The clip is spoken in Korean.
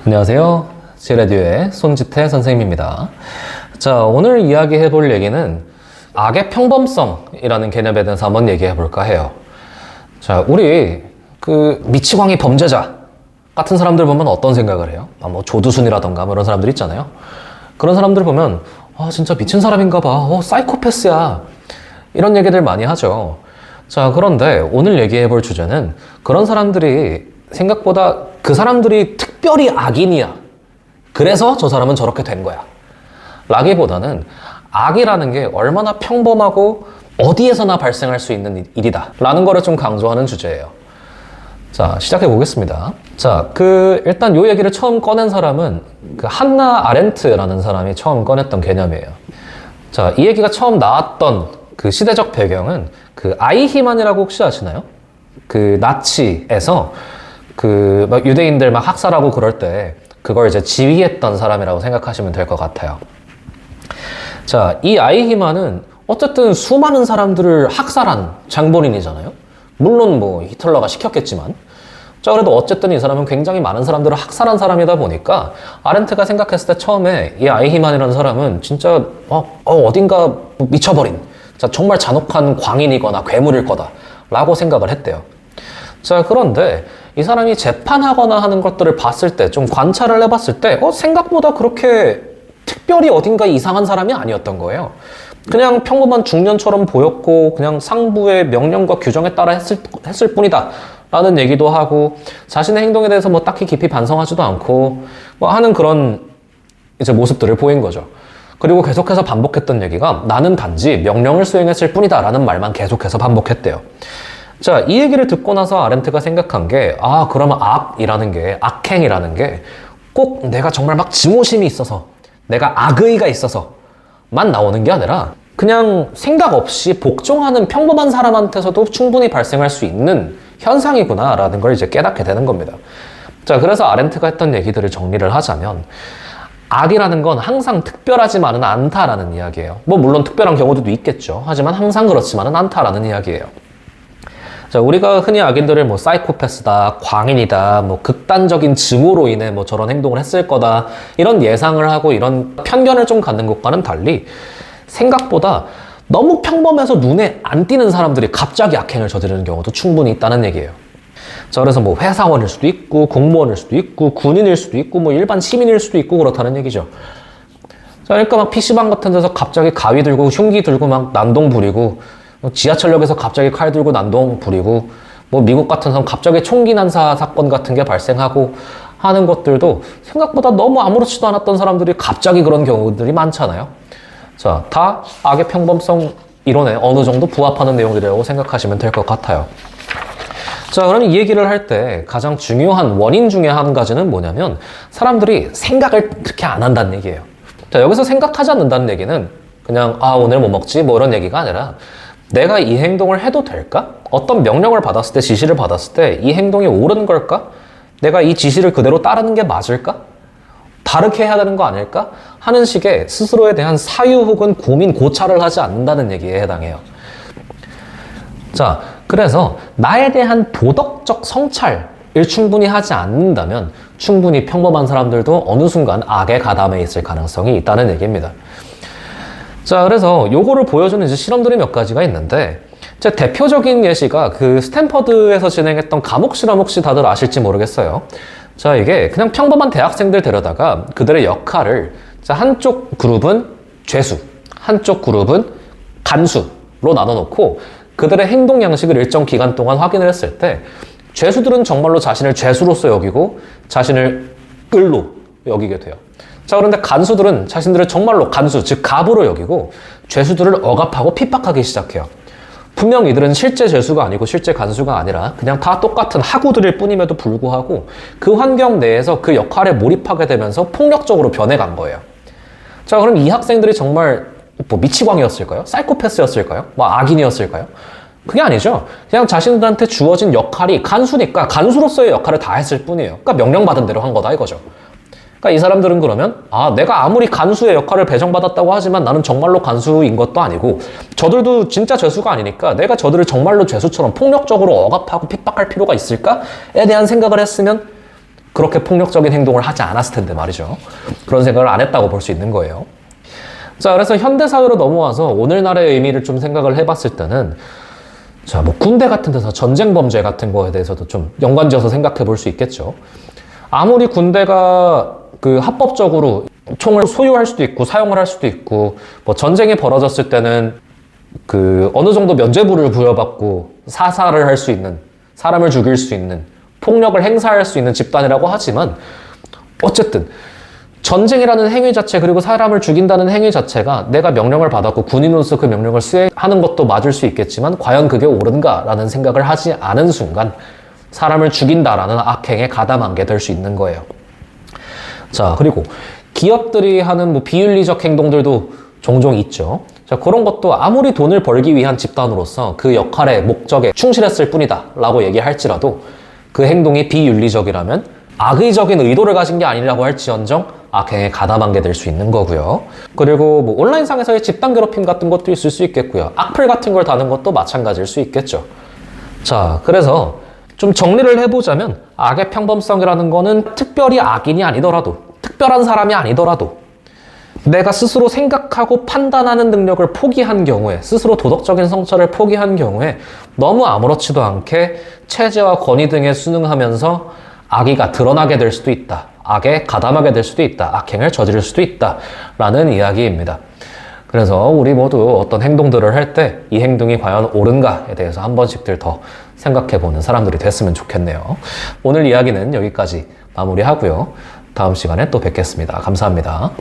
안녕하세요. 지라디오의 손지태 선생님입니다. 자, 오늘 이야기해 볼 얘기는 악의 평범성이라는 개념에 대해서 한번 얘기해 볼까 해요. 자, 우리 미치광이 범죄자 같은 사람들 보면 어떤 생각을 해요? 뭐 조두순이라던가 뭐 이런 사람들 있잖아요. 그런 사람들 보면 진짜 미친 사람인가 봐. 사이코패스야. 이런 얘기들 많이 하죠. 자, 그런데 오늘 얘기해 볼 주제는 그런 사람들이 생각보다 그 사람들이 특별히 악인이야. 그래서 저 사람은 저렇게 된 거야. 라기보다는 악이라는 게 얼마나 평범하고 어디에서나 발생할 수 있는 일이다. 라는 거를 좀 강조하는 주제예요. 자, 시작해 보겠습니다. 자, 일단 요 얘기를 처음 꺼낸 사람은 한나 아렌트라는 사람이 처음 꺼냈던 개념이에요. 자, 이 얘기가 처음 나왔던 시대적 배경은 아이히만이라고 혹시 아시나요? 나치에서 막 유대인들 막 학살하고 그럴 때 그걸 이제 지휘했던 사람이라고 생각하시면 될 것 같아요. 자, 이 아이히만은 어쨌든 수많은 사람들을 학살한 장본인이잖아요. 물론 뭐 히틀러가 시켰겠지만. 자, 그래도 어쨌든 이 사람은 굉장히 많은 사람들을 학살한 사람이다 보니까 아렌트가 생각했을 때 처음에 이 아이히만이라는 사람은 진짜 어딘가 미쳐버린, 자, 정말 잔혹한 광인이거나 괴물일 거다 라고 생각을 했대요. 자, 그런데 이 사람이 재판하거나 하는 것들을 봤을 때, 좀 관찰을 해봤을 때 생각보다 그렇게 특별히 어딘가 이상한 사람이 아니었던 거예요. 그냥 평범한 중년처럼 보였고 그냥 상부의 명령과 규정에 따라 했을 뿐이다 라는 얘기도 하고, 자신의 행동에 대해서 뭐 딱히 깊이 반성하지도 않고 뭐 하는 그런 이제 모습들을 보인 거죠. 그리고 계속해서 반복했던 얘기가 나는 단지 명령을 수행했을 뿐이다 라는 말만 계속해서 반복했대요. 자, 이 얘기를 듣고 나서 아렌트가 생각한 게, 그러면 악이라는 게, 악행이라는 게 꼭 내가 정말 막 증오심이 있어서, 내가 악의가 있어서만 나오는 게 아니라 그냥 생각 없이 복종하는 평범한 사람한테서도 충분히 발생할 수 있는 현상이구나 라는 걸 이제 깨닫게 되는 겁니다. 자, 그래서 아렌트가 했던 얘기들을 정리를 하자면 악이라는 건 항상 특별하지만은 않다라는 이야기예요. 뭐 물론 특별한 경우도 있겠죠. 하지만 항상 그렇지만은 않다라는 이야기예요. 자, 우리가 흔히 악인들을 뭐 사이코패스다, 광인이다, 뭐 극단적인 증오로 인해 뭐 저런 행동을 했을 거다, 이런 예상을 하고 이런 편견을 좀 갖는 것과는 달리 생각보다 너무 평범해서 눈에 안 띄는 사람들이 갑자기 악행을 저지르는 경우도 충분히 있다는 얘기예요. 자, 그래서 뭐 회사원일 수도 있고 공무원일 수도 있고 군인일 수도 있고 뭐 일반 시민일 수도 있고 그렇다는 얘기죠. 자, 그러니까 막 PC방 같은 데서 갑자기 가위 들고 흉기 들고 막 난동 부리고, 지하철역에서 갑자기 칼 들고 난동 부리고, 뭐 미국 같은 데서 갑자기 총기 난사 사건 같은 게 발생하고 하는 것들도 생각보다 너무 아무렇지도 않았던 사람들이 갑자기 그런 경우들이 많잖아요. 자, 다 악의 평범성 이론에 어느 정도 부합하는 내용들이라고 생각하시면 될 것 같아요. 자, 그러면 이 얘기를 할 때 가장 중요한 원인 중에 한 가지는 뭐냐면 사람들이 생각을 그렇게 안 한다는 얘기예요. 자, 여기서 생각하지 않는다는 얘기는 그냥 오늘 뭐 먹지 뭐 이런 얘기가 아니라 내가 이 행동을 해도 될까? 어떤 명령을 받았을 때, 지시를 받았을 때 이 행동이 옳은 걸까? 내가 이 지시를 그대로 따르는 게 맞을까? 다르게 해야 되는 거 아닐까? 하는 식의 스스로에 대한 사유 혹은 고민, 고찰을 하지 않는다는 얘기에 해당해요. 자, 그래서 나에 대한 도덕적 성찰을 충분히 하지 않는다면 충분히 평범한 사람들도 어느 순간 악에 가담해 있을 가능성이 있다는 얘기입니다. 자, 그래서 요거를 보여주는 이제 실험들이 몇 가지가 있는데, 제 대표적인 예시가 스탠퍼드에서 진행했던 감옥 실험, 혹시 다들 아실지 모르겠어요. 자, 이게 그냥 평범한 대학생들 데려다가 그들의 역할을, 자, 한쪽 그룹은 죄수, 한쪽 그룹은 간수로 나눠놓고 그들의 행동 양식을 일정 기간 동안 확인을 했을 때 죄수들은 정말로 자신을 죄수로서 여기고 자신을 을로 여기게 돼요. 자, 그런데 간수들은 자신들을 정말로 간수, 즉 갑으로 여기고 죄수들을 억압하고 핍박하기 시작해요. 분명 이들은 실제 죄수가 아니고 실제 간수가 아니라 그냥 다 똑같은 하구들일 뿐임에도 불구하고 그 환경 내에서 그 역할에 몰입하게 되면서 폭력적으로 변해간 거예요. 자, 그럼 이 학생들이 정말 뭐 미치광이었을까요? 사이코패스였을까요? 뭐 악인이었을까요? 그게 아니죠. 그냥 자신들한테 주어진 역할이 간수니까 간수로서의 역할을 다 했을 뿐이에요. 그러니까 명령받은 대로 한 거다 이거죠. 그러니까 이 사람들은 그러면 내가 아무리 간수의 역할을 배정받았다고 하지만 나는 정말로 간수인 것도 아니고 저들도 진짜 죄수가 아니니까 내가 저들을 정말로 죄수처럼 폭력적으로 억압하고 핍박할 필요가 있을까에 대한 생각을 했으면 그렇게 폭력적인 행동을 하지 않았을 텐데 말이죠. 그런 생각을 안 했다고 볼 수 있는 거예요. 자, 그래서 현대사회로 넘어와서 오늘날의 의미를 좀 생각을 해봤을 때는 자, 뭐 군대 같은 데서 전쟁 범죄 같은 거에 대해서도 좀 연관지어서 생각해 볼 수 있겠죠. 아무리 군대가 합법적으로 총을 소유할 수도 있고 사용을 할 수도 있고 뭐 전쟁이 벌어졌을 때는 어느 정도 면죄부를 부여받고 사살을 할 수 있는, 사람을 죽일 수 있는, 폭력을 행사할 수 있는 집단이라고 하지만 어쨌든 전쟁이라는 행위 자체, 그리고 사람을 죽인다는 행위 자체가 내가 명령을 받았고 군인으로서 그 명령을 수행하는 것도 맞을 수 있겠지만 과연 그게 옳은가라는 생각을 하지 않은 순간 사람을 죽인다라는 악행에 가담하게 될 수 있는 거예요. 자, 그리고 기업들이 하는 뭐 비윤리적 행동들도 종종 있죠. 자, 그런 것도 아무리 돈을 벌기 위한 집단으로서 그 역할의 목적에 충실했을 뿐이다 라고 얘기할지라도 그 행동이 비윤리적이라면 악의적인 의도를 가진 게 아니라고 할지언정 악행에 가담하게 될 수 있는 거고요. 그리고 뭐 온라인상에서의 집단 괴롭힘 같은 것도 있을 수 있겠고요. 악플 같은 걸 다는 것도 마찬가지일 수 있겠죠. 자, 그래서 좀 정리를 해보자면 악의 평범성이라는 거는 특별히 악인이 아니더라도, 특별한 사람이 아니더라도 내가 스스로 생각하고 판단하는 능력을 포기한 경우에, 스스로 도덕적인 성찰을 포기한 경우에 너무 아무렇지도 않게 체제와 권위 등에 순응하면서 악의가 드러나게 될 수도 있다. 악에 가담하게 될 수도 있다. 악행을 저지를 수도 있다. 라는 이야기입니다. 그래서 우리 모두 어떤 행동들을 할 때 이 행동이 과연 옳은가에 대해서 한 번씩들 더 생각해보는 사람들이 됐으면 좋겠네요. 오늘 이야기는 여기까지 마무리하고요. 다음 시간에 또 뵙겠습니다. 감사합니다.